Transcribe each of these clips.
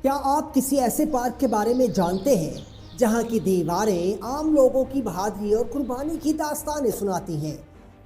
کیا آپ کسی ایسے پارک کے بارے میں جانتے ہیں جہاں کی دیواریں عام لوگوں کی بہادری اور قربانی کی داستانیں سناتی ہیں؟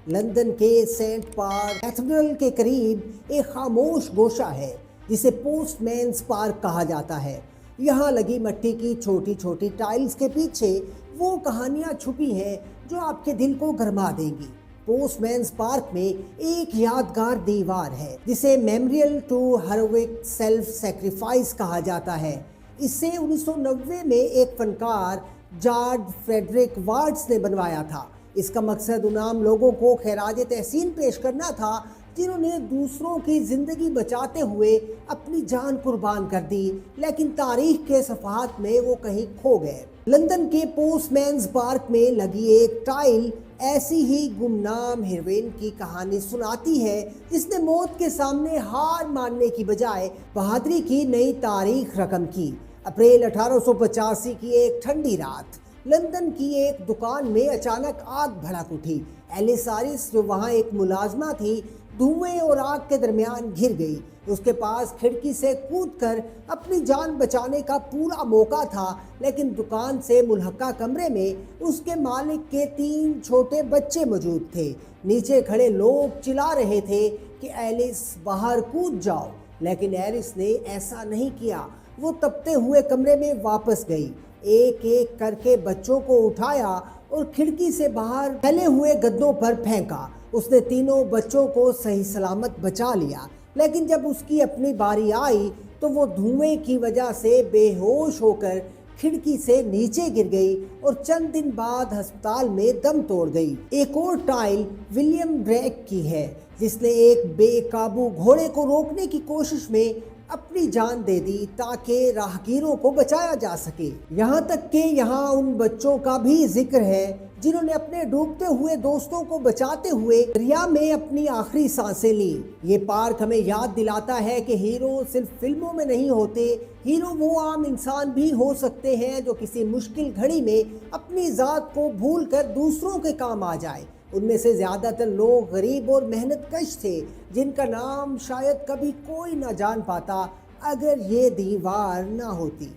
لندن کے سینٹ پارک کیتھیڈرل کے قریب ایک خاموش گوشہ ہے جسے پوسٹ مینز پارک کہا جاتا ہے۔ یہاں لگی مٹی کی چھوٹی چھوٹی ٹائلز کے پیچھے وہ کہانیاں چھپی ہیں جو آپ کے دل کو گرما دیں گی۔ پوسٹ مینز پارک میں ایک یادگار دیوار ہے جسے memorial to heroic self sacrifice کہا جاتا ہے۔ اسے 1990 میں ایک فنکار جارج فریڈرک وارڈز نے بنوایا تھا۔ اس کا مقصد ان عام لوگوں کو خراج تحسین پیش کرنا تھا جنہوں نے دوسروں کی زندگی بچاتے ہوئے اپنی جان قربان کر دی، لیکن تاریخ کے صفحات میں وہ کہیں کھو گئے۔ لندن کے پوسٹ مینز پارک میں لگی ایک ٹائل ایسی ہی گمنام ہیروئن کی کہانی سناتی ہے جس نے موت کے سامنے ہار ماننے کی بجائے بہادری کی نئی تاریخ رقم کی۔ اپریل 1885 کی ایک ٹھنڈی رات لندن کی ایک دکان میں اچانک آگ بھڑک اٹھی۔ ایلس آرس جو وہاں ایک ملازمہ تھی، دھوئیں اور آگ کے درمیان گھر گئی۔ اس کے پاس کھڑکی سے کود کر اپنی جان بچانے کا پورا موقع تھا، لیکن دکان سے ملحقہ کمرے میں اس کے مالک کے 3 چھوٹے بچے موجود تھے۔ نیچے کھڑے لوگ چلا رہے تھے کہ ایلس باہر کود جاؤ، لیکن ایلس نے ایسا نہیں کیا۔ وہ تپتے ہوئے کمرے میں واپس گئی، ایک ایک کر کے بچوں کو اٹھایا اور کھڑکی سے باہر پھیلے ہوئے گدوں پر پھینکا۔ اس نے تینوں بچوں کو صحیح سلامت بچا لیا، لیکن جب اس کی اپنی باری آئی تو وہ دھوئیں کی وجہ سے بے ہوش ہو کر کھڑکی سے نیچے گر گئی اور چند دن بعد ہسپتال میں دم توڑ گئی۔ ایک اور ٹائل ولیم بریک کی ہے جس نے ایک بے قابو گھوڑے کو روکنے کی کوشش میں اپنی جان دے دی تاکہ راہگیروں کو بچایا جا سکے۔ یہاں تک کہ یہاں ان بچوں کا بھی ذکر ہے جنہوں نے اپنے ڈوبتے ہوئے دوستوں کو بچاتے ہوئے دریا میں اپنی آخری سانسیں لیں۔ یہ پارک ہمیں یاد دلاتا ہے کہ ہیرو صرف فلموں میں نہیں ہوتے، ہیرو وہ عام انسان بھی ہو سکتے ہیں جو کسی مشکل گھڑی میں اپنی ذات کو بھول کر دوسروں کے کام آ جائے۔ ان میں سے زیادہ تر لوگ غریب اور محنت کش تھے جن کا نام شاید کبھی کوئی نہ جان پاتا اگر یہ دیوار نہ ہوتی۔